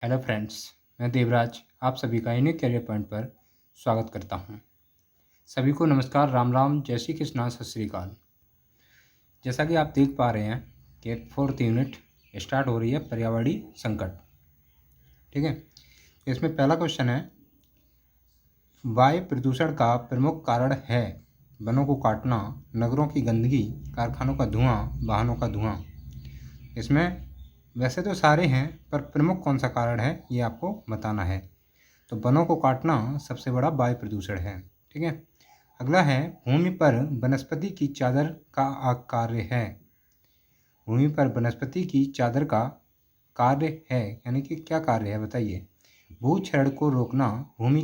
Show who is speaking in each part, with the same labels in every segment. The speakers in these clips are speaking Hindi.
Speaker 1: हेलो फ्रेंड्स, मैं देवराज आप सभी का यूनिक करियर पॉइंट पर स्वागत करता हूं। सभी को नमस्कार, राम राम, जय श्री कृष्णा, सत श्री अकाल। जैसा कि आप देख पा रहे हैं कि 4th यूनिट स्टार्ट हो रही है, पर्यावरणीय संकट। ठीक है, तो इसमें पहला क्वेश्चन है, वायु प्रदूषण का प्रमुख कारण है वनों को काटना, नगरों की गंदगी, कारखानों का धुआं, वाहनों का धुआं। इसमें वैसे तो सारे हैं, पर प्रमुख कौन सा कारण है ये आपको बताना है। तो वनों को काटना सबसे बड़ा वायु प्रदूषण है। ठीक है, अगला है, भूमि पर वनस्पति की चादर का कार्य है। भूमि पर वनस्पति की चादर का कार्य है, यानी कि क्या कार्य है बताइए। भूक्षरण को रोकना, भूमि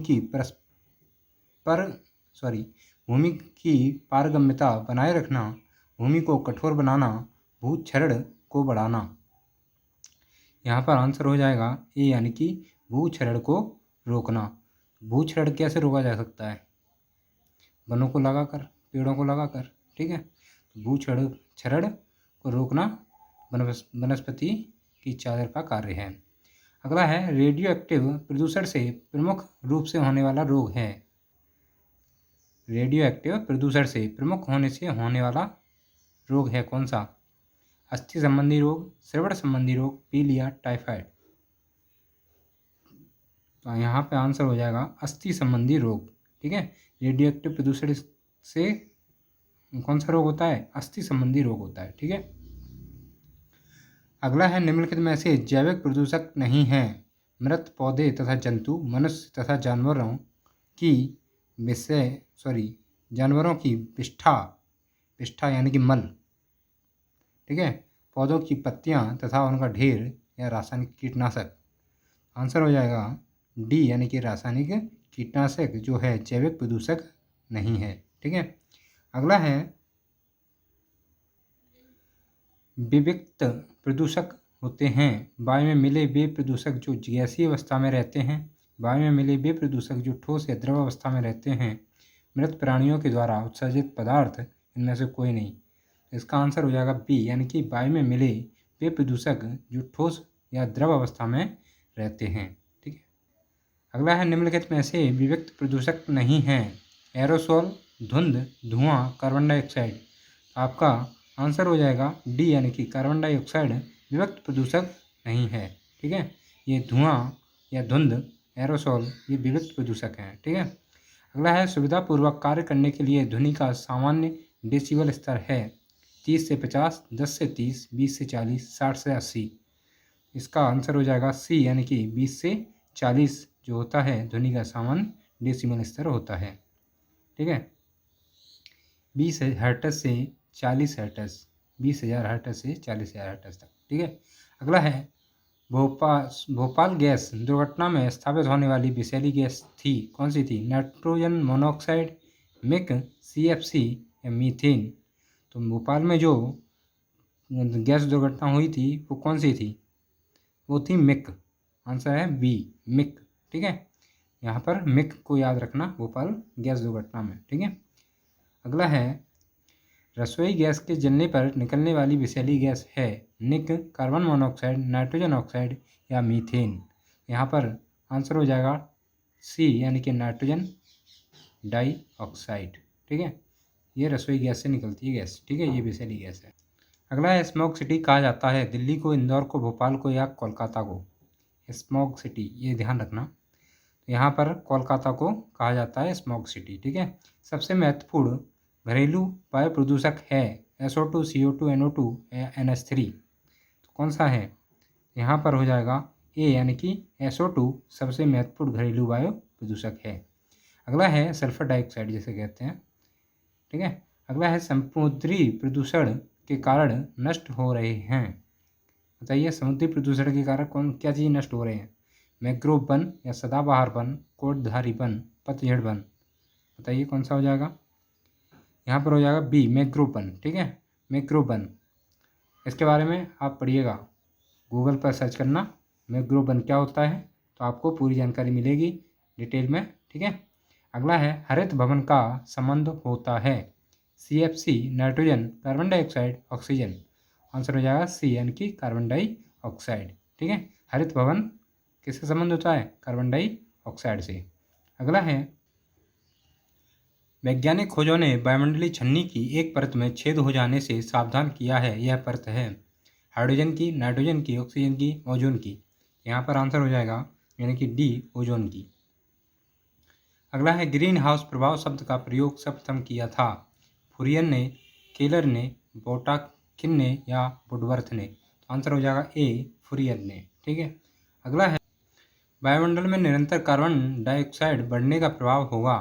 Speaker 1: की पारगम्यता बनाए रखना, भूमि को कठोर बनाना, भूक्षरण को बढ़ाना। यहाँ पर आंसर हो जाएगा ए, यानी कि भूक्षरण को रोकना। भूक्षरण कैसे रोका जा सकता है? वनों को लगाकर, पेड़ों को लगाकर। ठीक है, भूक्षरण को रोकना वनस्पति की चादर का कार्य है। अगला है, रेडियो एक्टिव प्रदूषण से प्रमुख रूप से होने वाला रोग है। रेडियो एक्टिव प्रदूषण से प्रमुख होने वाला रोग है कौन सा? अस्थि संबंधी रोग, श्रवण संबंधी रोग, पीलिया, टाइफाइड। तो यहाँ पे आंसर हो जाएगा अस्थि संबंधी रोग। ठीक है, रेडियो एक्टिव प्रदूषण से कौन सा रोग होता है? अस्थि संबंधी रोग होता है। ठीक है, अगला है, निम्नलिखित में से जैविक प्रदूषक नहीं है। मृत पौधे तथा जंतु, मनुष्य तथा जानवरों की विष्ठा यानी कि मल। ठीक है, पौधों की पत्तियां तथा उनका ढेर या रासायनिक कीटनाशक। आंसर हो जाएगा डी, यानी कि रासायनिक कीटनाशक जो है जैविक प्रदूषक नहीं है। ठीक है, अगला है, विविक्त प्रदूषक होते हैं वायु में मिले वे प्रदूषक जो गैसीय अवस्था में रहते हैं। वायु में मिले वे प्रदूषक जो ठोस या द्रव अवस्था में रहते हैं। मृत प्राणियों के द्वारा उत्सर्जित पदार्थ, इनमें से कोई नहीं। इसका आंसर हो जाएगा बी, यानी कि वायु में मिले वे प्रदूषक जो ठोस या द्रव अवस्था में रहते हैं। ठीक है, अगला है, निम्नलिखित में से विविक्त प्रदूषक नहीं है। एरोसोल, धुंध, धुआं, कार्बन डाइऑक्साइड। आपका आंसर हो जाएगा डी, यानी कि कार्बन डाइऑक्साइड विविक्त प्रदूषक नहीं है। ठीक है, ये धुआं या धुंध, एरोसोल, ये विविक्त प्रदूषक हैं। ठीक है, अगला है, सुविधापूर्वक कार्य करने के लिए ध्वनि का सामान्य डेसिबल स्तर है 30 से 50, 10 से 30, 20 से 40, 60 से 80। इसका आंसर हो जाएगा सी, यानी कि 20 से 40 जो होता है ध्वनि का सामान्य डेसिबल स्तर होता है। ठीक है, 20 हर्ट्ज से 40 हर्ट्ज, 20,000 हर्ट्ज से 40,000 हर्ट्ज तक। ठीक है, अगला है, भोपाल गैस दुर्घटना में स्थापित होने वाली विषैली गैस थी, कौन सी थी? नाइट्रोजन मोनोऑक्साइड, मिक, CFC या मीथेन। तो भोपाल में जो गैस दुर्घटना हुई थी वो कौन सी थी? वो थी मिक। आंसर है बी, मिक। ठीक है, यहाँ पर मिक को याद रखना भोपाल गैस दुर्घटना में। ठीक है, अगला है, रसोई गैस के जलने पर निकलने वाली विषैली गैस है निक, कार्बन मोनोऑक्साइड, नाइट्रोजन ऑक्साइड या मीथेन। यहाँ पर आंसर हो जाएगा सी, यानी कि नाइट्रोजन डाइऑक्साइड। ठीक है, ये रसोई गैस से निकलती है गैस। ठीक है, ये विषैली गैस है। अगला है, स्मोक सिटी कहा जाता है दिल्ली को, इंदौर को, भोपाल को या कोलकाता को। स्मोक सिटी, ये ध्यान रखना। यहाँ पर कोलकाता को कहा जाता है स्मोक सिटी। ठीक है, सबसे महत्वपूर्ण घरेलू वायु प्रदूषक है SO2, CO2, NO2 या NH3। तो कौन सा है? यहाँ पर हो जाएगा ए, यानी कि SO2 सबसे महत्वपूर्ण घरेलू वायु प्रदूषक है। अगला है, सल्फर डाइऑक्साइड जिसे कहते हैं। ठीक है, अगला है, समुद्री प्रदूषण के कारण नष्ट हो रहे हैं। बताइए, समुद्री प्रदूषण के कारण क्या चीज़ नष्ट हो रहे हैं? मैंग्रोव वन या सदाबहार वन, कोटधारी वन, पतझड़ वन। बताइए कौन सा हो जाएगा? यहाँ पर हो जाएगा बी, मैंग्रोव वन। ठीक है, मैंग्रोव वन, इसके बारे में आप पढ़िएगा, गूगल पर सर्च करना मैंग्रोव वन क्या होता है, तो आपको पूरी जानकारी मिलेगी डिटेल में। ठीक है, अगला है, हरित भवन का संबंध होता है CFC, nitrogen, carbon dioxide, oxygen. Answer हो जाएगा सी, यानी कि कार्बन डाइऑक्साइड। ठीक है, हरित भवन किससे संबंध होता है? कार्बन डाइऑक्साइड से। अगला है, वैज्ञानिक खोजों ने वायुमंडलीय छन्नी की एक परत में छेद हो जाने से सावधान किया है। यह परत है हाइड्रोजन की, नाइट्रोजन की, ऑक्सीजन की, ओजोन की। यहाँ पर आंसर हो जाएगा यानी कि डी, ओजोन की। अगला है, ग्रीन हाउस प्रभाव शब्द का प्रयोग सर्वप्रथम किया था। फुरियर ने, केलर ने, बोटाकिन ने या वुडवर्थ ने। तो आंसर हो जाएगा ए, फुरियर ने। ठीक है। अगला है, वायुमंडल में निरंतर कार्बन डाइऑक्साइड बढ़ने का प्रभाव होगा।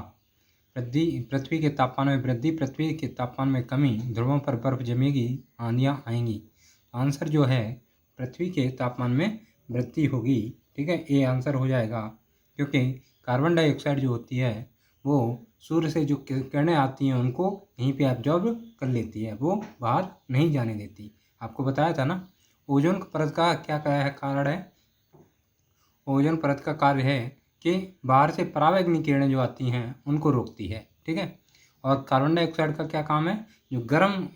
Speaker 1: पृथ्वी के तापमान में वृद्धि, पृथ्वी के तापमान में कमी, ध्रुवों पर बर्फ जमेगी, आंधियाँ आएंगी। आंसर जो है पृथ्वी के तापमान में वृद्धि होगी। ठीक है, ए आंसर हो जाएगा, क्योंकि कार्बन डाइऑक्साइड जो होती है वो सूर्य से जो किरणें आती हैं उनको यहीं पे एब्जॉर्ब कर लेती है, वो बाहर नहीं जाने देती। आपको बताया था ना। ओजोन परत का क्या कारण है? ओजोन परत का कार्य है कि बाहर से पराबैंगनी किरणें जो आती हैं उनको रोकती है। ठीक है। और कार्बन डाइऑक्साइड का क्या काम है? जो गर्म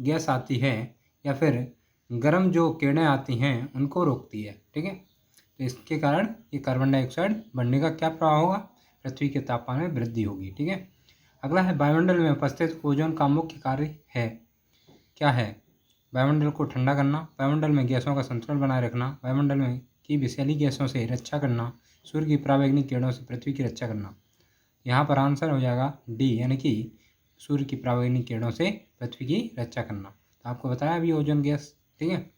Speaker 1: गैस आती है या फिर गर्म जो किरणें आती हैं उनको रोकती है। ठीक है। तो इसके कारण ये कार्बन डाइऑक्साइड बढ़ने का क्या प्रभाव होगा? पृथ्वी के तापमान में वृद्धि होगी। ठीक है। अगला है, वायुमंडल में उपस्थित ओजोन का मुख्य कार्य है, क्या है? वायुमंडल को ठंडा करना, वायुमंडल में गैसों का संतुलन बनाए रखना, वायुमंडल में की विषैली गैसों से रक्षा करना, सूर्य की पराबैंगनी किरणों से पृथ्वी की रक्षा करना। यहाँ पर आंसर हो जाएगा डी, यानी कि सूर्य की पराबैंगनी किरणों से पृथ्वी की रक्षा करना। तो आपको बताया अभी ओजोन गैस। ठीक है।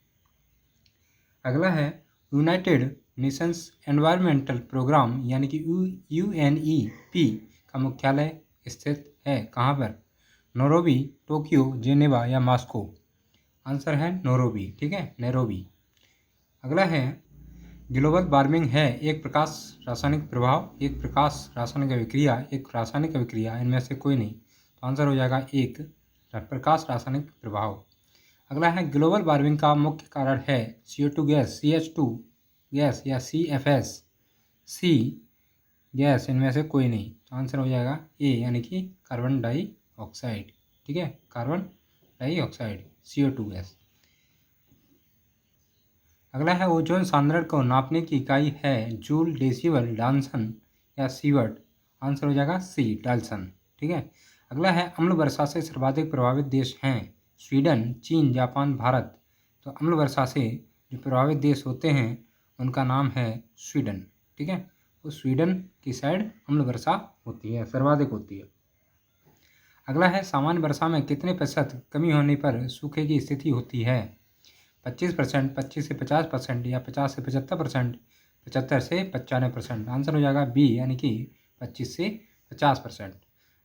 Speaker 1: अगला है, यूनाइटेड नेशंस एनवायरमेंटल प्रोग्राम यानी कि UNEP का मुख्यालय स्थित है कहाँ पर? नैरोबी, टोक्यो, जेनेवा या मॉस्को। आंसर है नैरोबी। ठीक है, नैरोबी। अगला है, ग्लोबल वार्मिंग है एक प्रकाश रासायनिक प्रभाव, एक प्रकाश रासायनिक अभिक्रिया, एक रासायनिक अभिक्रिया, इनमें से कोई नहीं। तो आंसर हो जाएगा एक, प्रकाश रासायनिक प्रभाव। अगला है, ग्लोबल वार्मिंग का मुख्य कारण है CO2 गैस, CH2 गैस या CFS, C गैस, इनमें से कोई नहीं। तो आंसर हो जाएगा ए, यानी कि कार्बन डाइऑक्साइड। ठीक है, कार्बन डाइऑक्साइड, CO2 गैस। अगला है, ओजोन सांद्रण को नापने की इकाई है जूल, डेसिबल, डाल्सन या सीवर्ट। आंसर हो जाएगा सी, डाल्सन। ठीक है। अगला है, अम्ल वर्षा से सर्वाधिक प्रभावित देश हैं स्वीडन, चीन, जापान, भारत। तो अम्ल वर्षा से जो प्रभावित देश होते हैं उनका नाम है स्वीडन। ठीक है। तो स्वीडन की साइड अम्ल वर्षा होती है, सर्वाधिक होती है। अगला है, सामान्य वर्षा में कितने प्रतिशत कमी होने पर सूखे की स्थिति होती है? 25%, 25 से 50% या 50 से 75%, 75 से 95%। आंसर हो जाएगा बी, यानी कि 25 से 50%।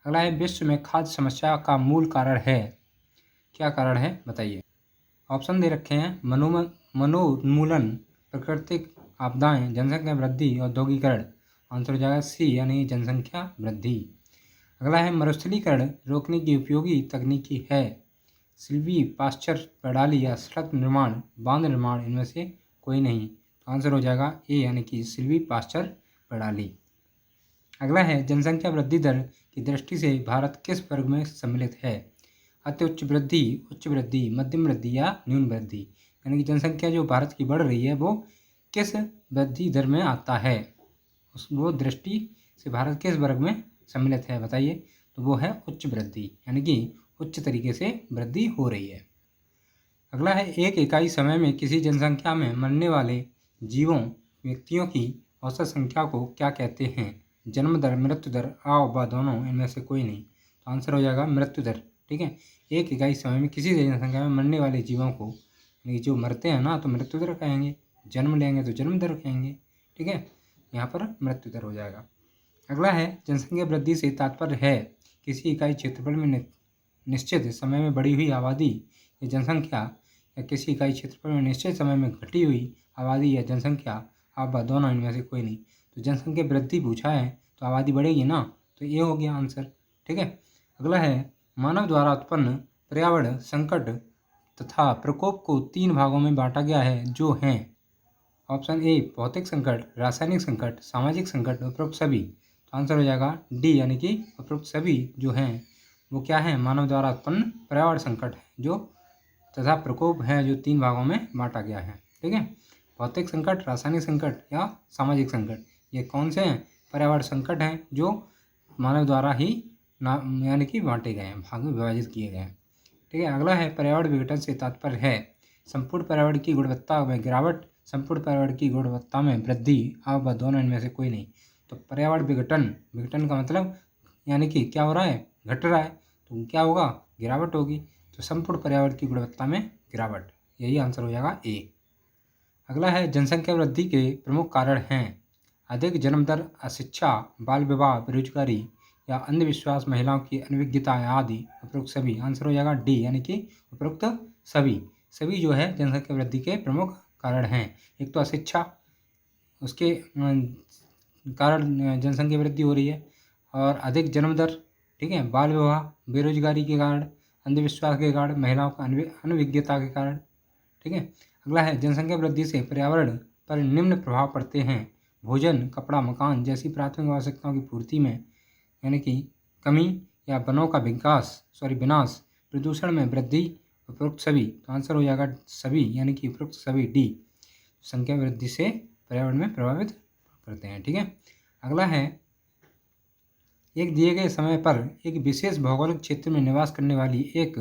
Speaker 1: अगला है, विश्व में खाद्य समस्या का मूल कारण है, क्या कारण है बताइए? ऑप्शन दे रखे हैं, मनोन्मूलन, प्राकृतिक आपदाएं, जनसंख्या वृद्धि, औद्योगिकरण। आंसर हो जाएगा सी, यानी जनसंख्या वृद्धि। अगला है, मरुस्थलीकरण रोकने की उपयोगी तकनीकी है सिल्वी पास्चर प्रणाली या सड़क निर्माण, बांध निर्माण, इनमें से कोई नहीं। तो आंसर हो जाएगा ए, यानी कि सिल्वी पास्चर प्रणाली। अगला है, जनसंख्या वृद्धि दर की दृष्टि से भारत किस वर्ग में सम्मिलित है? अति उच्च वृद्धि, उच्च वृद्धि, मध्यम वृद्धि या न्यून वृद्धि। यानी कि जनसंख्या जो भारत की बढ़ रही है वो किस वृद्धि दर में आता है, वो दृष्टि से भारत किस वर्ग में सम्मिलित है बताइए? तो वो है उच्च वृद्धि, यानी कि उच्च तरीके से वृद्धि हो रही है। अगला है, एक इकाई समय में किसी जनसंख्या में मरने वाले जीवों व्यक्तियों की औसत संख्या को क्या कहते हैं? जन्म दर, मृत्यु दर, व दोनों, इनमें से कोई नहीं। तो आंसर हो जाएगा मृत्यु दर। ठीक है। एक इकाई समय में किसी जनसंख्या में मरने वाले जीवों को, यानी जो मरते हैं ना, तो मृत्यु दर कहेंगे, जन्म लेंगे तो जन्म दर कहेंगे। ठीक है, यहाँ पर मृत्यु दर हो जाएगा। अगला है, जनसंख्या वृद्धि से तात्पर्य है किसी इकाई क्षेत्रफल में निश्चित समय में बढ़ी हुई आबादी या जनसंख्या, या किसी इकाई क्षेत्रफल में निश्चित समय में घटी हुई आबादी या जनसंख्या, आप दोनों, इनमें से कोई नहीं। तो जनसंख्या वृद्धि पूछा है तो आबादी बढ़ेगी ना, तो ये हो गया आंसर। ठीक है। अगला है, मानव द्वारा उत्पन्न पर्यावरण संकट तथा प्रकोप को 3 भागों में बांटा गया है, जो हैं ऑप्शन ए भौतिक संकट, रासायनिक संकट, सामाजिक संकट, उपरोक्त सभी। तो आंसर हो जाएगा डी, यानी कि उपरोक्त सभी जो हैं वो क्या है? मानव द्वारा उत्पन्न पर्यावरण संकट है जो तथा प्रकोप है, जो 3 भागों में बांटा गया है। ठीक है। भौतिक संकट, रासायनिक संकट या सामाजिक संकट। ये कौन से हैं? पर्यावरण संकट हैं जो मानव द्वारा ही यानी कि बांटे गए हैं, भाग में विभाजित किए गए हैं। ठीक है, अगला है पर्यावरण विघटन से तात्पर्य है संपूर्ण पर्यावरण की गुणवत्ता में गिरावट, संपूर्ण पर्यावरण की गुणवत्ता में वृद्धि, अब व दोनों इनमें से कोई नहीं। तो पर्यावरण विघटन, विघटन का मतलब यानी कि क्या हो रहा है? घट रहा है, तो क्या होगा? गिरावट होगी। तो संपूर्ण पर्यावरण की गुणवत्ता में गिरावट, यही आंसर हो जाएगा ए। अगला है जनसंख्या वृद्धि के प्रमुख कारण हैं अधिक जन्म दर, अशिक्षा, बाल विवाह, बेरोजगारी या अंधविश्वास, महिलाओं की अनभिज्ञता आदि। उपरोक्त सभी, आंसर हो जाएगा डी, यानी कि उपरोक्त सभी। सभी जो है जनसंख्या वृद्धि के प्रमुख कारण हैं। एक तो अशिक्षा, उसके कारण जनसंख्या वृद्धि हो रही है, और अधिक जन्म दर, ठीक है, बाल विवाह, बेरोजगारी के कारण, अंधविश्वास के कारण, महिलाओं का अनभिज्ञता के कारण। ठीक है, अगला है जनसंख्या वृद्धि से पर्यावरण पर निम्न प्रभाव पड़ते हैं भोजन, कपड़ा, मकान जैसी प्राथमिक आवश्यकताओं की पूर्ति में यानी कि कमी या वनों का विनाश, प्रदूषण में वृद्धि। उपरोक्त सभी, तो आंसर हो जाएगा सभी, यानी कि उपरोक्त सभी डी, संख्या वृद्धि से पर्यावरण में प्रभावित करते हैं। ठीक है, अगला है एक दिए गए समय पर एक विशेष भौगोलिक क्षेत्र में निवास करने वाली एक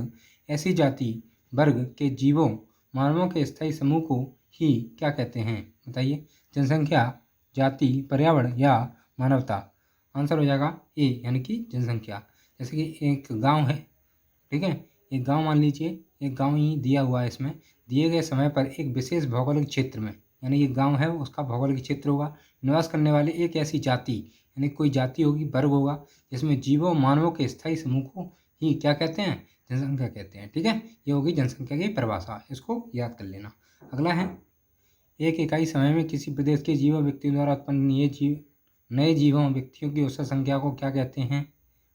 Speaker 1: ऐसी जाति वर्ग के जीवों, मानवों के स्थायी समूह को ही क्या कहते हैं? बताइए। जनसंख्या, जाति, पर्यावरण या मानवता। आंसर हो जाएगा ए, यानी कि जनसंख्या। जैसे कि एक गांव है, ठीक है, एक गांव मान लीजिए, एक गांव ही दिया हुआ है, इसमें दिए गए समय पर एक विशेष भौगोलिक क्षेत्र में, यानी ये गांव है उसका भौगोलिक क्षेत्र होगा, निवास करने वाली एक ऐसी जाति, यानी कोई जाति होगी, वर्ग होगा, जिसमें जीवों, मानवों के स्थायी समूह को ही क्या कहते हैं? जनसंख्या कहते हैं। ठीक है, ये होगी जनसंख्या की परिभाषा, इसको याद कर लेना। अगला है एक इकाई समय में किसी प्रदेश के जीवों, व्यक्तियों द्वारा उत्पन्न नए जीवों, व्यक्तियों की औसत संख्या को क्या कहते हैं?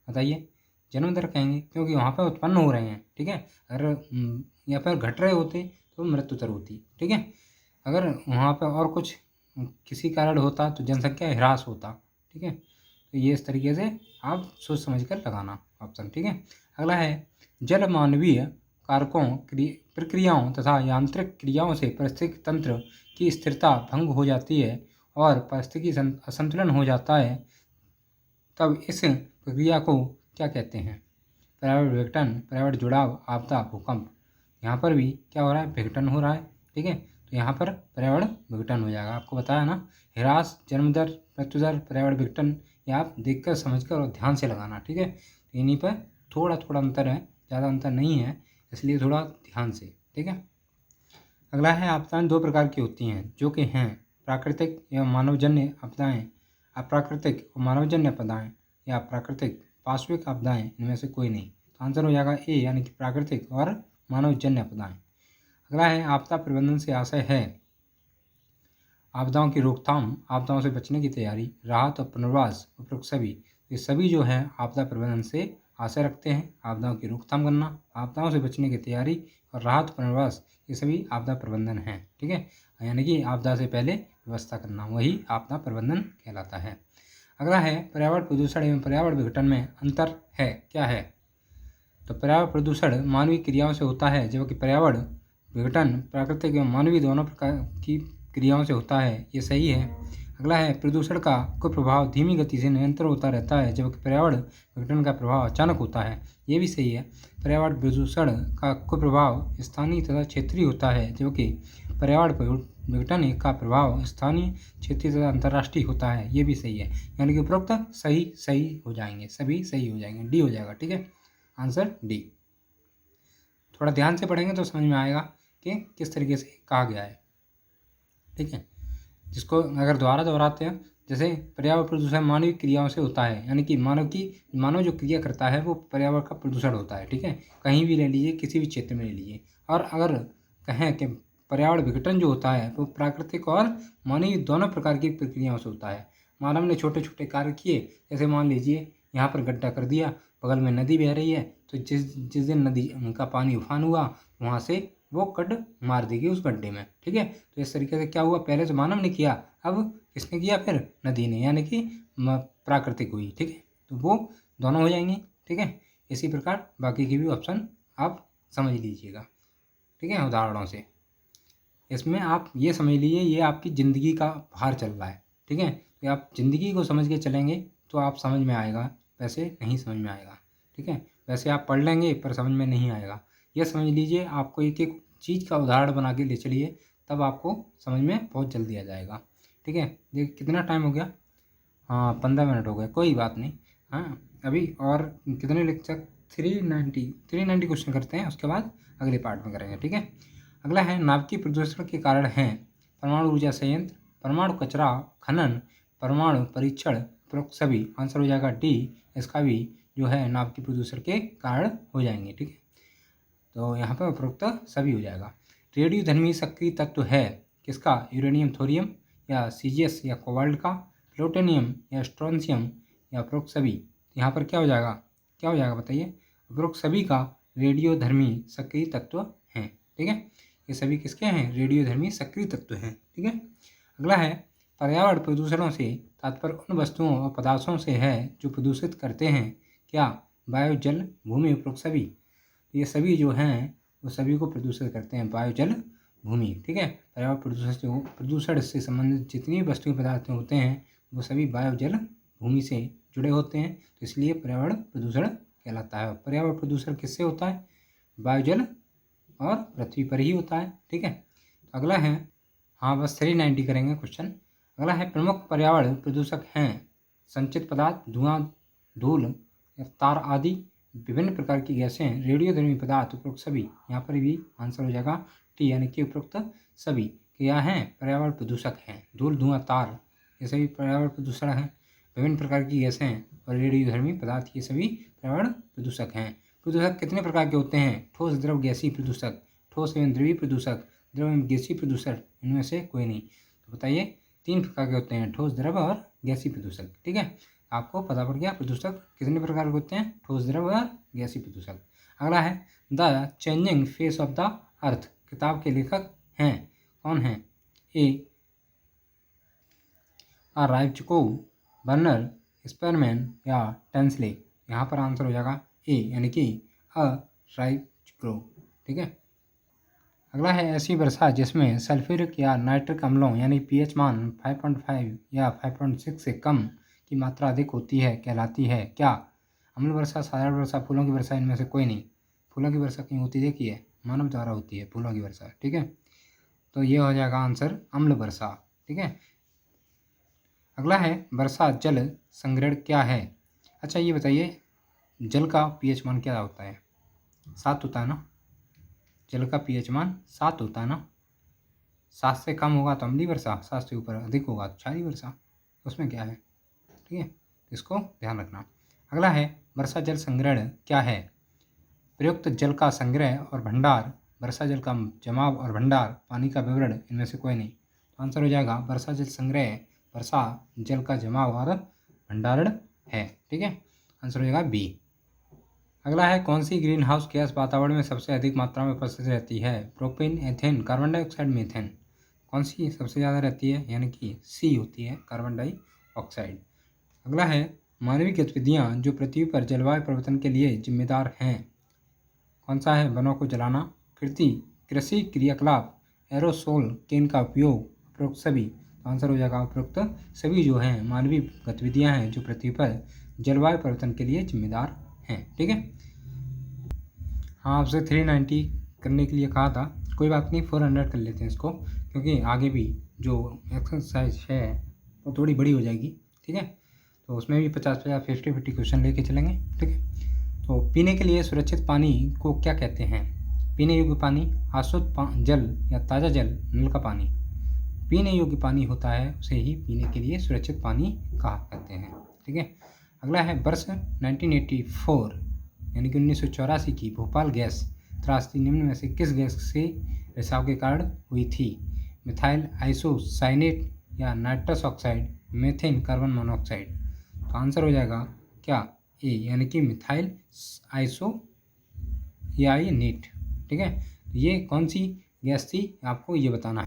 Speaker 1: बताइए। जन्म दर कहेंगे, क्योंकि वहाँ पर उत्पन्न हो रहे हैं। ठीक है, अगर या फिर घट रहे होते तो मृत्यु दर होती। ठीक है, अगर वहाँ पर और कुछ किसी कारण होता तो जनसंख्या ह्रास होता। ठीक है, तो ये इस तरीके से आप सोच समझ कर लगाना ऑप्शन। ठीक है, अगला है जल मानवीय कारकों, प्रक्रियाओं तथा यांत्रिक क्रियाओं से पारिस्थितिक तंत्र की स्थिरता भंग हो जाती है और पारिस्थितिकी असंतुलन हो जाता है, तब इस प्रक्रिया को क्या कहते हैं? पर्यावरण विघटन, पर्यावरण जुड़ाव, आपदा, भूकंप। यहाँ पर भी क्या हो रहा है? विघटन हो रहा है। ठीक है, तो यहाँ पर पर्यावरण विघटन हो जाएगा। आपको बताया ना, ह्रास, जन्म दर, मृत्यु दर, पर्यावरण विघटन, ये आप देखकर समझकर और ध्यान से लगाना। ठीक है, तो इन्हीं पर थोड़ा थोड़ा अंतर है, ज़्यादा अंतर नहीं है, इसलिए थोड़ा ध्यान से। ठीक है, अगला है आपदाएं दो प्रकार की होती हैं, जो कि हैं प्राकृतिक एवं मानवजन्य आपदाएं, अप्राकृतिक और मानवजन्य आपदाएं या प्राकृतिक, पार्श्विक आपदाएं, इनमें से कोई नहीं। तो आंसर हो जाएगा ए, यानी कि प्राकृतिक और मानवजन्य आपदाएं। अगला है आपदा प्रबंधन से आशय है आपदाओं की रोकथाम, आपदाओं से बचने की तैयारी, राहत और पुनर्वास। उपरोक्त सभी, ये सभी जो है आपदा प्रबंधन से आशय रखते हैं। आपदाओं की रोकथाम करना, आपदाओं से बचने की तैयारी और राहत पुनर्वास, ये सभी आपदा प्रबंधन है। ठीक है, यानी कि आपदा से पहले व्यवस्था करना, वही आपदा प्रबंधन कहलाता है। अगला है पर्यावरण प्रदूषण एवं पर्यावरण विघटन में अंतर है, क्या है? तो पर्यावरण प्रदूषण मानवीय क्रियाओं से होता है, जबकि पर्यावरण विघटन प्राकृतिक एवं मानवीय दोनों प्रकार की क्रियाओं से होता है। ये सही है। अगला है प्रदूषण का कुप्रभाव धीमी गति से निरंतर होता रहता है, जबकि पर्यावरण विघटन का प्रभाव अचानक होता है। ये भी सही है। पर्यावरण प्रदूषण का कुप्रभाव स्थानीय तथा क्षेत्रीय होता है, जबकि पर्यावरण विघटन का प्रभाव स्थानीय, क्षेत्रीय तथा अंतर्राष्ट्रीय होता है। ये भी सही है, यानी कि उपरोक्त सही सही हो जाएंगे, सभी सही हो जाएंगे, डी हो जाएगा। ठीक है, आंसर डी। थोड़ा ध्यान से पढ़ेंगे तो समझ में आएगा कि किस तरीके से कहा गया है। ठीक है, जिसको अगर दोहराते हैं, जैसे पर्यावरण प्रदूषण मानवीय क्रियाओं से होता है, यानी कि मानव जो क्रिया करता है वो पर्यावरण का प्रदूषण होता है। ठीक है, कहीं भी ले लीजिए, किसी भी क्षेत्र में ले लीजिए। और अगर कहें कि पर्यावरण विघटन जो होता है वो प्राकृतिक और मानवीय दोनों प्रकार की प्रक्रियाओं से होता है। मानव ने छोटे छोटे कार्य किए, जैसे मान लीजिए यहाँ पर गड्ढा कर दिया, बगल में नदी बह रही है, तो जिस दिन नदी का पानी उफान हुआ, वहाँ से वो कड मार देगी उस गड्ढे में। ठीक है, तो इस तरीके से क्या हुआ, पहले तो मानव ने किया, अब किसने किया, फिर नदी ने, यानी कि प्राकृतिक हुई। ठीक है, तो वो दोनों हो जाएंगे। ठीक है, इसी प्रकार बाकी के भी ऑप्शन आप समझ लीजिएगा। ठीक है, उदाहरणों से। इसमें आप ये समझ लीजिए ये आपकी ज़िंदगी का भार चल रहा है, ठीक है। तो आप ज़िंदगी को समझ के चलेंगे तो आप समझ में आएगा, वैसे नहीं समझ में आएगा, ठीक है। वैसे आप पढ़ लेंगे पर समझ में नहीं आएगा। ये समझ लीजिए आपको एक एक चीज़ का उदाहरण बना के ले चलिए, तब आपको समझ में बहुत जल्दी आ जाएगा, ठीक है। देखिए कितना टाइम हो गया, हाँ 15 मिनट हो गए, कोई बात नहीं। हाँ अभी और कितने लेक्चर, 390 क्वेश्चन करते हैं, उसके बाद अगले पार्ट में करेंगे, ठीक है। अगला है नाभिकीय प्रदूषण के कारण हैं परमाणु ऊर्जा संयंत्र, परमाणु कचरा खनन, परमाणु परीक्षण, उपरोक्त सभी। आंसर हो जाएगा डी, इसका भी जो है नाभिकीय प्रदूषण के कारण हो जाएंगे, ठीक है। तो यहाँ पर उपरोक्त सभी हो जाएगा। रेडियोधर्मी सक्रिय तत्व है किसका, यूरेनियम थोरियम या सीजियस या कोबाल्ट का, प्लूटोनियम या स्ट्रोंशियम या उपरोक्त सभी। यहाँ पर क्या हो जाएगा, क्या हो जाएगा बताइए, उपरोक्त सभी का रेडियोधर्मी सक्रिय तत्व हैं, ठीक है। ये सभी किसके हैं, रेडियोधर्मी सक्रिय तत्व हैं, ठीक है। अगला है पर्यावरण प्रदूषणों से तात्पर्य उन वस्तुओं और पदार्थों से है जो प्रदूषित करते हैं, क्या, वायु जल भूमि उपरोक्त सभी। ये सभी जो हैं वो सभी को प्रदूषित करते हैं, वायु जल भूमि, ठीक है। पर्यावरण प्रदूषण से संबंधित जितनी भी वस्तुएं पदार्थ होते हैं वो सभी वायु जल भूमि से जुड़े होते हैं, तो इसलिए पर्यावरण प्रदूषण कहलाता है। पर्यावरण प्रदूषण किससे होता है, वायु जल और पृथ्वी पर ही होता है, ठीक है। तो अगला है, हाँ बस 390 करेंगे क्वेश्चन। अगला है प्रमुख पर्यावरण प्रदूषक हैं संचित पदार्थ, धुआं, धूल, तार आदि, विभिन्न प्रकार की गैसें, रेडियोधर्मी पदार्थ, उपरोक्त सभी। यहाँ पर भी आंसर हो जाएगा टी, यानी कि उपरोक्त सभी क्या हैं, पर्यावरण प्रदूषक हैं। धूल, धुआं, तार ये सभी पर्यावरण प्रदूषण हैं। विभिन्न प्रकार की गैसें और रेडियोधर्मी पदार्थ ये सभी पर्यावरण प्रदूषक हैं। प्रदूषक कितने प्रकार के होते हैं, ठोस, द्रव, गैसीय प्रदूषक, ठोस एवं द्रवीय प्रदूषक, द्रव एवं गैसीय प्रदूषक, इनमें से कोई नहीं। तो बताइए 3 प्रकार के होते हैं, ठोस, द्रव और गैसीय प्रदूषक, ठीक है। आपको पता पड़ गया प्रदूषक कितने प्रकार के होते हैं, ठोस, द्रव और गैसीय प्रदूषक। अगला है the changing face of the earth किताब के लेखक हैं, कौन हैं, ए राइचकोव, बर्नर, स्पेरमैन या टेंसले। यहाँ पर आंसर हो जाएगा ए, यानी कि राइचकोव, ठीक है। अगला है ऐसी वर्षा जिसमें सल्फ्यूरिक या नाइट्रिक अम्लों यानी पीएच मान 5.5 या 5.6 से कम की मात्रा अधिक होती है कहलाती है, क्या, अम्ल वर्षा, साधारण वर्षा, फूलों की वर्षा, इनमें से कोई नहीं। फूलों की वर्षा कहीं होती देखी है, मानव द्वारा होती है फूलों की वर्षा, ठीक है। तो ये हो जाएगा आंसर अम्ल वर्षा, ठीक है। अगला है वर्षा जल संग्रहण क्या है। अच्छा ये बताइए जल का पीएच मान क्या होता है, 7 होता है ना, जल का पीएच मान 7 होता है ना। 7 से कम होगा तो अम्लीय वर्षा, 7 से ऊपर अधिक होगा तो क्षारीय वर्षा, उसमें क्या है, ठीक है। इसको ध्यान रखना। अगला है वर्षा जल संग्रहण क्या है, प्रयुक्त जल का संग्रह और भंडार, वर्षा जल का जमाव और भंडार, पानी का विवरण, इनमें से कोई नहीं। तो आंसर हो जाएगा वर्षा जल संग्रह वर्षा जल का जमाव और भंडारण है, ठीक है। आंसर हो जाएगा बी। अगला है कौन सी ग्रीन हाउस गैस वातावरण में सबसे अधिक मात्रा में उपस्थित रहती है, propane, ethane, carbon dioxide, methane. कौन सी सबसे ज़्यादा रहती है, यानी कि सी होती है, कार्बन डाइऑक्साइड। अगला है मानवीय गतिविधियाँ जो पृथ्वी पर जलवायु परिवर्तन के लिए जिम्मेदार हैं, कौन सा है, वनों को जलाना, कृषि क्रियाकलाप, एरोसोल केन का उपयोग, उपरोक्त सभी। तो आंसर हो जाएगा उपरोक्त सभी जो हैं मानवीय गतिविधियाँ हैं जो पृथ्वी पर जलवायु परिवर्तन के लिए जिम्मेदार हैं, ठीक है। हाँ आपसे 390 करने के लिए कहा था, कोई बात नहीं 400 कर लेते हैं इसको, क्योंकि आगे भी जो एक्सरसाइज है वो थोड़ी बड़ी हो जाएगी, ठीक है। तो उसमें भी 50-50, 50-50 क्वेश्चन लेके चलेंगे, ठीक है। तो पीने के लिए सुरक्षित पानी को क्या कहते हैं, पीने योग्य पानी, अशुद्ध जल या ताज़ा जल, नल का पानी। पीने योग्य पानी होता है उसे ही पीने के लिए सुरक्षित पानी कहा करते हैं, ठीक है। अगला है वर्ष 1984 यानी कि 1984 की भोपाल गैस त्रासदी निम्न में से किस गैस से रिसाव के कारण हुई थी, मिथाइल आइसोसाइनेट या nitrous oxide, methane, carbon monoxide. तो आंसर हो जाएगा क्या, ए, यानी कि मिथाइल आइसोसाइनेट, ठीक है। ये कौन सी गैस थी आपको ये बताना है।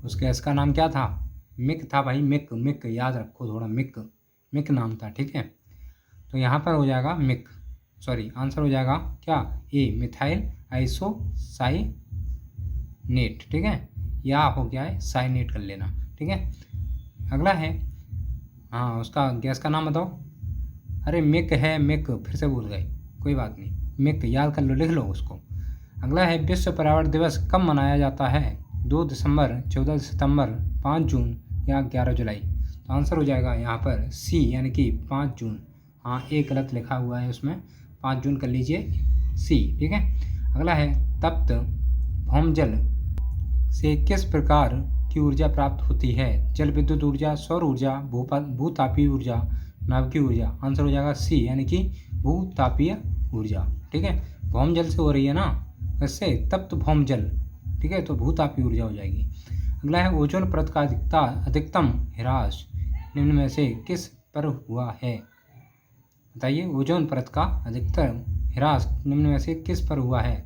Speaker 1: उस गैस का नाम क्या था, मिक था भाई, मिक याद रखो थोड़ा, मिक नाम था, ठीक है। तो यहाँ पर हो जाएगा मिक, सॉरी आंसर हो जाएगा क्या, ए, मिथाइल आइसोसाइनेट, ठीक है। या हो गया है साइनेट कर लेना। ठीक है, अगला है, हाँ उसका गैस का नाम बताओ। अरे मिक है, मिक फिर से भूल गए, कोई बात नहीं, मिक याद कर लो, लिख लो उसको। अगला है विश्व पर्यावरण दिवस कब मनाया जाता है? 2 दिसंबर, 14 सितंबर, 5 जून या 11 जुलाई। तो आंसर हो जाएगा यहाँ पर सी, यानी कि 5 जून। हाँ एक गलत लिखा हुआ है उसमें, 5 जून कर लीजिए सी। ठीक है, अगला है तप्त भौमजल से किस प्रकार की ऊर्जा प्राप्त होती है? जल विद्युत ऊर्जा, सौर ऊर्जा, भूतापीय ऊर्जा, नाभिकीय ऊर्जा। आंसर हो जाएगा सी, यानी कि भूतापीय ऊर्जा। ठीक है, भौमजल से हो रही है ना, वैसे तप्त भौमजल। ठीक है, तो भूतापीय ऊर्जा हो जाएगी। अगला है ओजोन परत का अधिकतम ह्रास निम्न में से किस पर हुआ है? बताइए, ओजोन परत का अधिकतम ह्रास निम्न में से किस पर हुआ है?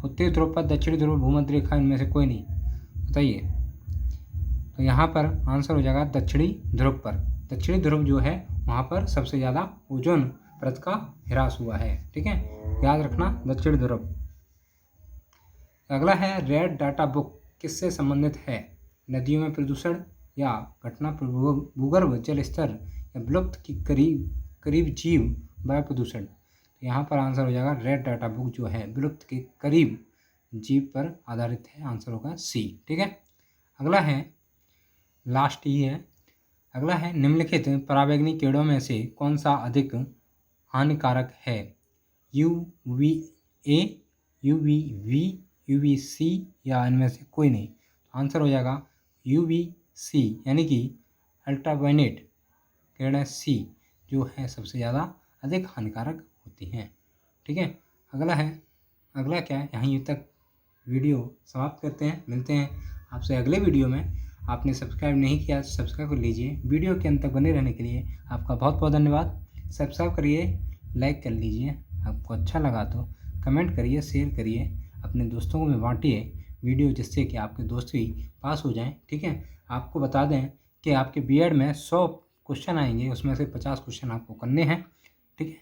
Speaker 1: उत्तरी ध्रुव पर, दक्षिणी ध्रुव, भूमध्य रेखा, इनमें से कोई नहीं। बताइए, तो यहाँ पर आंसर हो जाएगा दक्षिणी ध्रुव पर। दक्षिणी ध्रुव जो है वहाँ पर सबसे ज़्यादा ओजोन परत का ह्रास हुआ है। ठीक है, याद रखना दक्षिणी ध्रुव। अगला है रेड डाटा बुक किससे संबंधित है? नदियों में प्रदूषण या घटना भूगर्भ जल स्तर या विलुप्त की करीब जीव वायु प्रदूषण। तो यहाँ पर आंसर हो जाएगा रेड डाटा बुक जो है विलुप्त के करीब जीव पर आधारित है। आंसर होगा सी। ठीक है, अगला है, लास्ट ही है। अगला है निम्नलिखित पराबैंगनी किरणों में से कौन सा अधिक हानिकारक है? UVA, UVB, UVC या इनमें से कोई नहीं। आंसर हो जाएगा UVC, यानी कि अल्ट्रावायलेट किरणें सी जो है सबसे ज़्यादा अधिक हानिकारक होती हैं। ठीक है, अगला है, अगला क्या है, यहीं तक वीडियो समाप्त करते हैं। मिलते हैं आपसे अगले वीडियो में। आपने सब्सक्राइब नहीं किया सब्सक्राइब कर लीजिए। वीडियो के अंत तक बने रहने के लिए आपका बहुत बहुत धन्यवाद। सब्सक्राइब करिए, लाइक कर लीजिए, आपको अच्छा लगा तो कमेंट करिए, शेयर करिए, अपने दोस्तों को भी बांटिए वीडियो, जिससे कि आपके दोस्त भी पास हो जाएं। ठीक है, आपको बता दें कि आपके बीएड में 100 क्वेश्चन आएंगे, उसमें से 50 क्वेश्चन आपको करने हैं। ठीक है,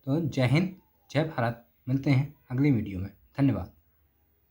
Speaker 1: तो जय हिंद, जय भारत। मिलते हैं अगली वीडियो में। धन्यवाद।